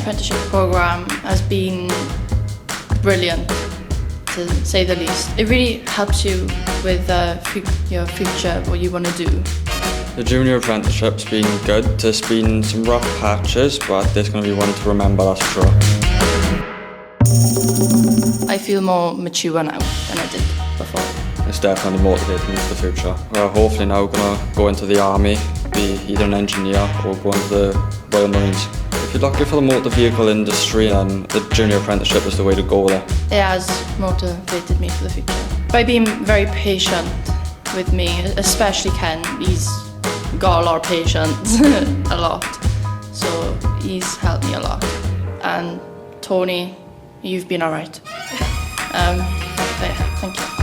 apprenticeship programme has been brilliant, to say the least. It really helps you with your future, what you want to do. The junior apprenticeship's been good. There's been some rough patches, but there's going to be one to remember, that's for sure. I feel more mature now than I did before. It's definitely motivating me for the future. We're hopefully now going to go into the army, be either an engineer or go into the Royal Marines. If you're looking for the motor vehicle industry, then the junior apprenticeship is the way to go there. It has motivated me for the future. By being very patient with me, especially Ken, he's got a lot of patience, a lot. So he's helped me a lot. And Tony, you've been alright. But yeah, thank you.